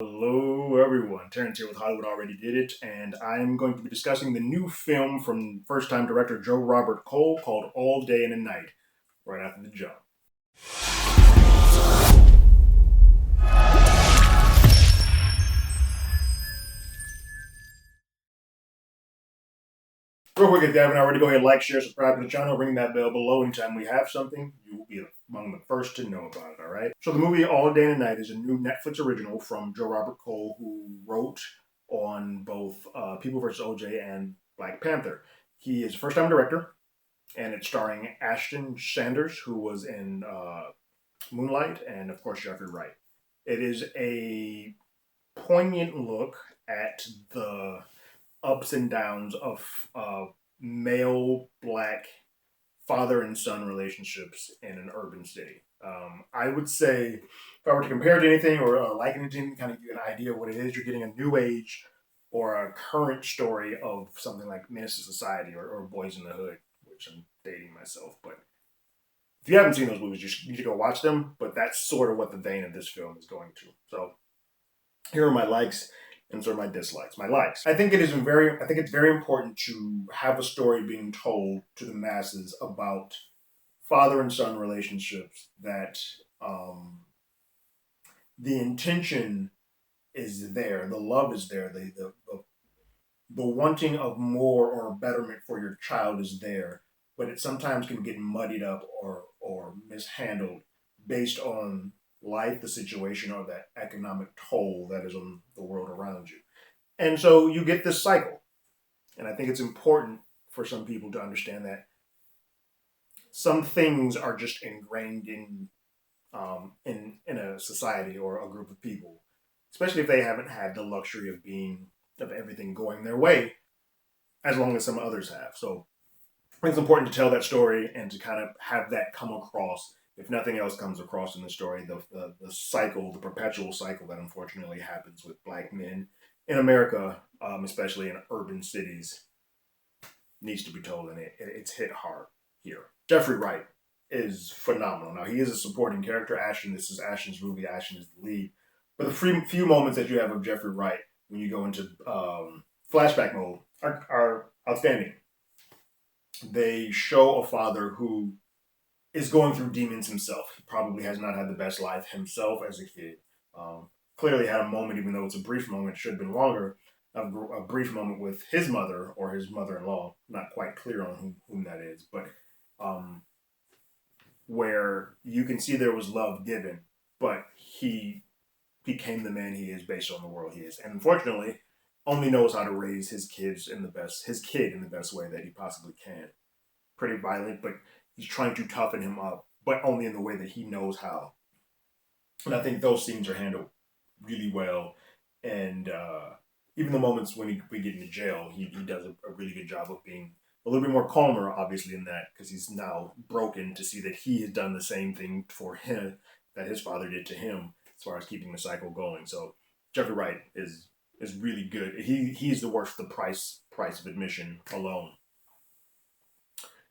Hello, everyone. Terrence here with Hollywood Already Did It, and I'm going to be discussing the new film from first time director Joe Robert Cole called All Day and a Night, right after the jump. Real quick, if you haven't already, go ahead, like, share, subscribe to the channel, ring that bell below. Anytime we have something, you will be among the first to know about it, all right? So, the movie All Day and a Night is a new Netflix original from Joe Robert Cole, who wrote on both People vs. OJ and Black Panther. He is a first time director, and it's starring Ashton Sanders, who was in Moonlight, and of course, Jeffrey Wright. It is a poignant look at the ups and downs of male black father and son relationships in an urban city. I would say, if I were to compare it to anything or liken it to anything, kind of give you an idea of what it is, you're getting a new age or a current story of something like Menace to Society or Boys in the Hood, which I'm dating myself. But if you haven't seen those movies, you need to go watch them. But that's sort of what the vein of this film is going to. So here are my likes and sort of my dislikes. My likes. I think it's very important to have a story being told to the masses about father and son relationships that the intention is there, the love is there, the wanting of more or betterment for your child is there, but it sometimes can get muddied up or mishandled based on life, the situation, or that economic toll that is on the world around you. And so you get this cycle. And I think it's important for some people to understand that some things are just ingrained in a society or a group of people, especially if they haven't had the luxury of everything going their way as long as some others have. So I think it's important to tell that story and to kind of have that come across. If nothing else comes across in the story, the cycle, the perpetual cycle that unfortunately happens with black men in America, especially in urban cities, needs to be told, and it's hit hard here. Jeffrey Wright is phenomenal. Now he is a supporting character. This is Ashton's movie. Ashton is the lead, but the few moments that you have of Jeffrey Wright when you go into flashback mode are outstanding. They show a father who is going through demons himself. He probably has not had the best life himself as a kid. Clearly had a moment, even though it's a brief moment, it should have been longer, a brief moment with his mother or his mother-in-law. Not quite clear on whom that is, but um, where you can see there was love given, but he became the man he is based on the world he is, and unfortunately, only knows how to raise his kid in the best way that he possibly can. Pretty violent, but he's trying to toughen him up, but only in the way that he knows how. And I think those scenes are handled really well. And even the moments when we get into jail, he does a really good job of being a little bit more calmer, obviously, in that because he's now broken to see that he has done the same thing for him that his father did to him as far as keeping the cycle going. So Jeffrey Wright is really good. He's the worth the price of admission alone.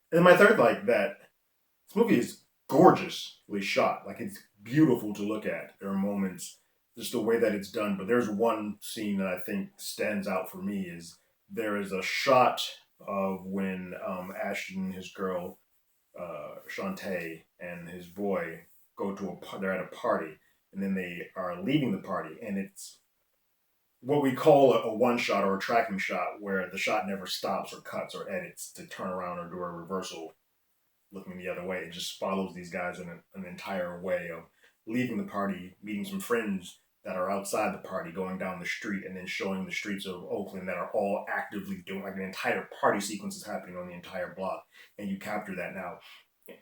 And then my third like that this movie is gorgeously shot. Like it's beautiful to look at. There are moments, just the way that it's done. But there's one scene that I think stands out for me is there is a shot of when Ashton and his girl Shantae and his boy they're at a party and then they are leaving the party and it's what we call a one shot or a tracking shot where the shot never stops or cuts or edits to turn around or do a reversal looking the other way. It just follows these guys in an entire way of leaving the party, meeting some friends that are outside the party, going down the street, and then showing the streets of Oakland that are all actively doing like an entire party sequence is happening on the entire block, and you capture that. Now,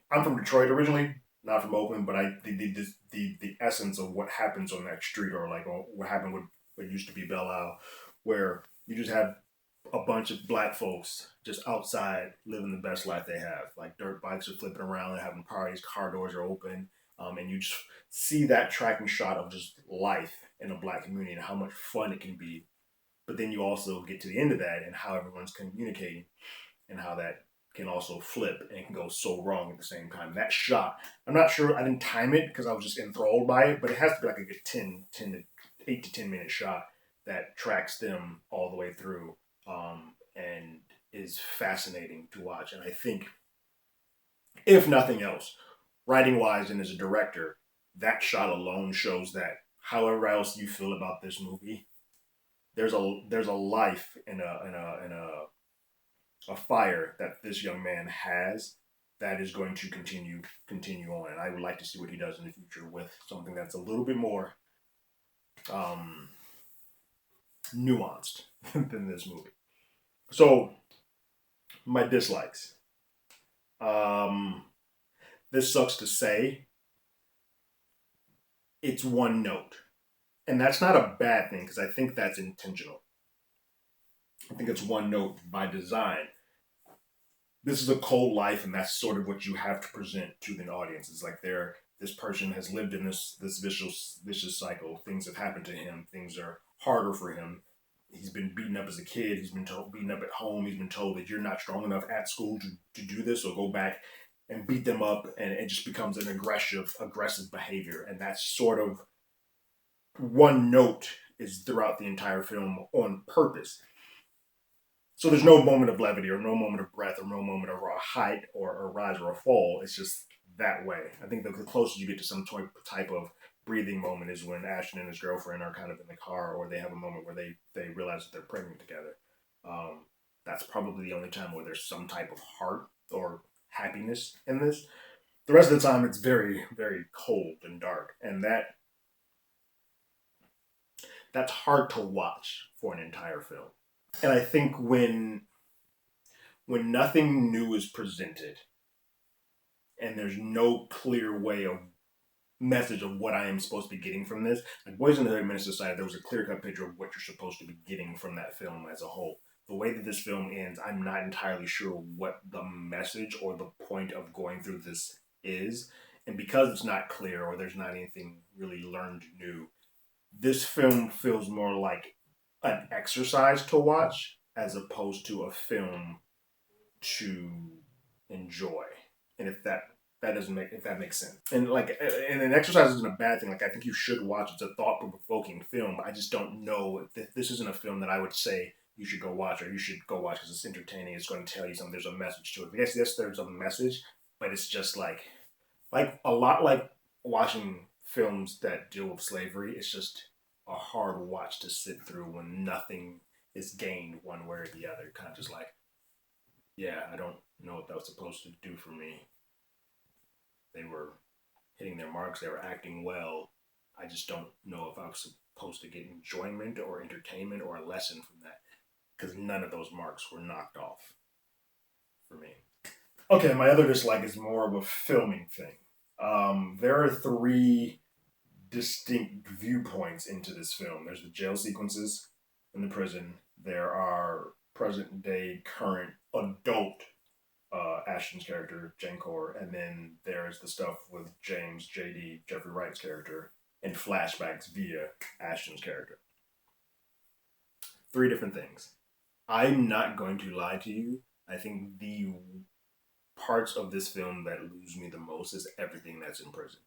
I'm from Detroit originally, not from Oakland, but the essence of what happens on that street, or like what happened with what used to be Belle Isle, where you just have a bunch of black folks just outside living the best life they have. Like dirt bikes are flipping around and having parties, car doors are open, and you just see that tracking shot of just life in a black community and how much fun it can be. But then you also get to the end of that and how everyone's communicating and how that can also flip and can go so wrong at the same time. That shot, I'm not sure, I didn't time it because I was just enthralled by it, but it has to be like a good 10 to 8 to 10 minute shot that tracks them all the way through, and is fascinating to watch. And I think, if nothing else, writing wise and as a director, that shot alone shows that however else you feel about this movie, there's a life in a fire that this young man has that is going to continue on. And I would like to see what he does in the future with something that's a little bit more um, nuanced than this movie. So my dislikes. Um, this sucks to say. It's one note. And that's not a bad thing because I think that's intentional. I think it's one note by design. This is a cold life, and that's sort of what you have to present to the audience. It's like this person has lived in this vicious cycle. Things have happened to him. Things are harder for him. He's been beaten up as a kid. He's been beaten up at home. He's been told that you're not strong enough at school to do this, so go back and beat them up, and it just becomes an aggressive behavior. And that's sort of one note is throughout the entire film on purpose. So there's no moment of levity or no moment of breath or no moment of a height or a rise or a fall. It's just that way. I think the closest you get to some type of breathing moment is when Ashton and his girlfriend are kind of in the car, or they have a moment where they realize that they're pregnant together. That's probably the only time where there's some type of heart or happiness in this. The rest of the time, it's very, very cold and dark, and that's hard to watch for an entire film. And I think when nothing new is presented and there's no clear way of message of what I am supposed to be getting from this, like Boys in the Hood, Menace Society, there was a clear-cut picture of what you're supposed to be getting from that film as a whole. The way that this film ends, I'm not entirely sure what the message or the point of going through this is. And because it's not clear or there's not anything really learned new, this film feels more like an exercise to watch as opposed to a film to enjoy. And if that makes sense. And and an exercise isn't a bad thing. Like, I think you should watch. It's a thought-provoking film. I just don't know if this isn't a film that I would say you should go watch, or you should go watch because it's entertaining. It's going to tell you something. There's a message to it. Yes, there's a message, but it's just like a lot like watching films that deal with slavery. It's just a hard watch to sit through when nothing is gained one way or the other. Kind of just like, yeah, I don't know what that was supposed to do for me. They were hitting their marks. They were acting well. I just don't know if I was supposed to get enjoyment or entertainment or a lesson from that, because none of those marks were knocked off for me. Okay, my other dislike is more of a filming thing. There are three distinct viewpoints into this film. There's the jail sequences in the prison. There are present day, current, adult Ashton's character, Jankor, and then there's the stuff with James, JD, Jeffrey Wright's character, and flashbacks via Ashton's character. Three different things. I'm not going to lie to you. I think the parts of this film that lose me the most is everything that's in prison.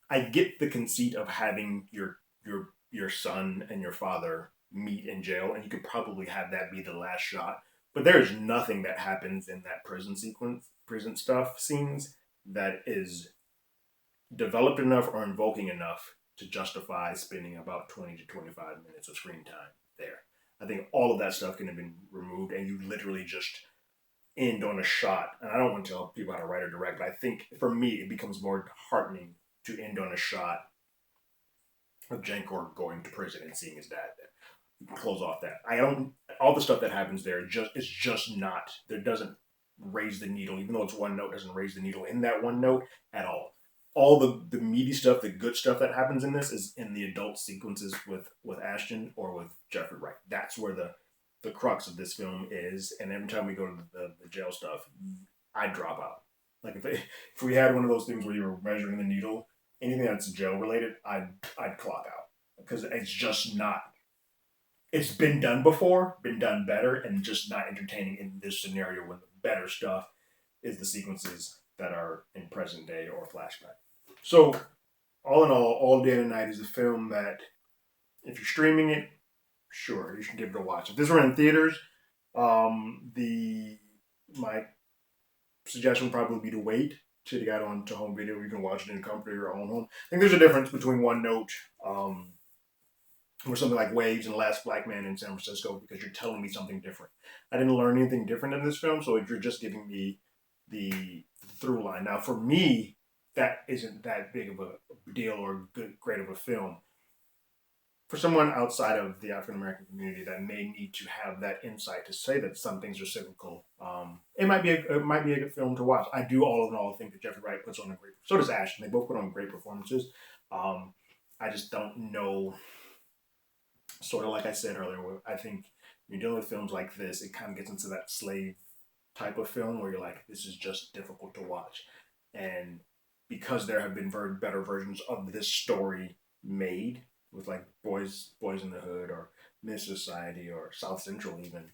I get the conceit of having your son and your father meet in jail, and you could probably have that be the last shot. But there's nothing that happens in that prison scenes that is developed enough or invoking enough to justify spending about 20 to 25 minutes of screen time there. I think all of that stuff can have been removed, and you literally just end on a shot. And I don't want to tell people how to write or direct, but I think for me it becomes more heartening to end on a shot of Jankor going to prison and seeing his dad there. Close off that. All the stuff that happens there is just not, there doesn't raise the needle, even though it's one note, doesn't raise the needle in that one note at all. All the meaty stuff, the good stuff that happens in this is in the adult sequences with Ashton or with Jeffrey Wright. That's where the crux of this film is. And every time we go to the jail stuff, I drop out. Like if we had one of those things where you were measuring the needle, anything that's jail related, I'd clock out, because it's just not. It's been done before, been done better, and just not entertaining in this scenario when the better stuff is the sequences that are in present day or flashback. So all in all, Day and Night is a film that if you're streaming it, sure, you should give it a watch. If this were in theaters, the my suggestion would probably be to wait till you got on to home video. You can watch it in comfort of your own home. I think there's a difference between One Note um, or something like Waves and Last Black Man in San Francisco because you're telling me something different. I didn't learn anything different in this film, so you're just giving me the through line. Now, for me, that isn't that big of a deal or great of a film. For someone outside of the African American community that may need to have that insight to say that some things are cyclical, it might be a good film to watch. I do all in all think that Jeffrey Wright puts on a great. So does Ashton. They both put on great performances. Um, I just don't know. Sort of like I said earlier, I think when you're dealing with films like this, it kind of gets into that slave type of film where you're like, this is just difficult to watch, and because there have been better versions of this story made with like Boys in the Hood or Miss Society or South Central even.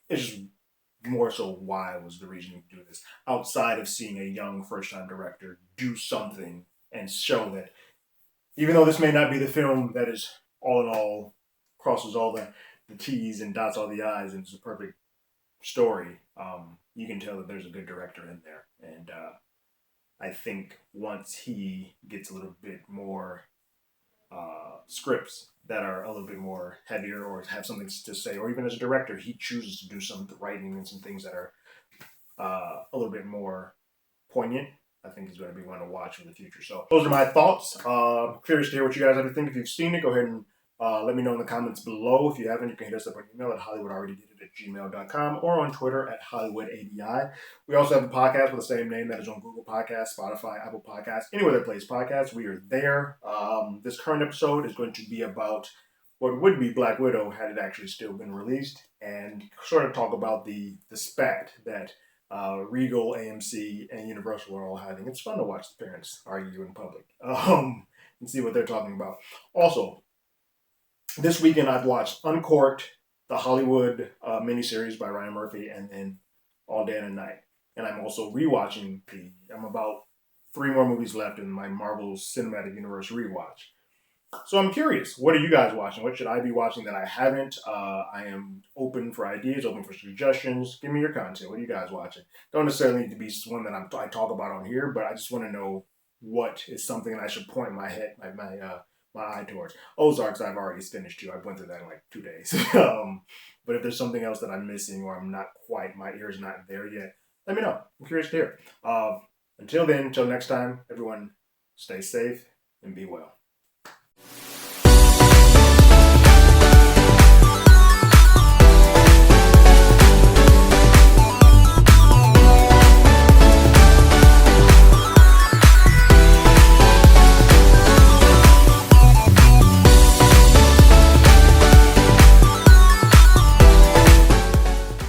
It's just more so why was the reason to do this outside of seeing a young first time director do something and show that even though this may not be the film that is all in all crosses all the T's and dots all the I's and it's a perfect story, you can tell that there's a good director in there. And I think once he gets a little bit more scripts that are a little bit more heavier or have something to say, or even as a director, he chooses to do some writing and some things that are a little bit more poignant. I think is going to be one to watch in the future. So those are my thoughts. Curious to hear what you guys have to think. If you've seen it, go ahead and let me know in the comments below. If you haven't, you can hit us up on email at HollywoodAlreadyDidIt@gmail.com or on Twitter at HollywoodADI. We also have a podcast with the same name that is on Google Podcasts, Spotify, Apple Podcasts, anywhere that plays podcasts. We are there. This current episode is going to be about what would be Black Widow had it actually still been released, and sort of talk about the spat that Regal, AMC, and Universal are all having. It's fun to watch the parents argue in public and see what they're talking about. Also, this weekend I've watched Uncorked, the Hollywood miniseries by Ryan Murphy, and then All Day and Night. And I'm also rewatching I'm about 3 more movies left in my Marvel Cinematic Universe rewatch. So I'm curious, what are you guys watching? What should I be watching that I haven't? I am open for ideas, open for suggestions. Give me your content. What are you guys watching? Don't necessarily need to be one that I talk about on here, but I just want to know what is something that I should point my eye towards. Ozarks I've already finished too. I went through that in like 2 days. But if there's something else that I'm missing or I'm not quite, my ear's not there yet, let me know. I'm curious to hear. Until then, until next time, everyone stay safe and be well.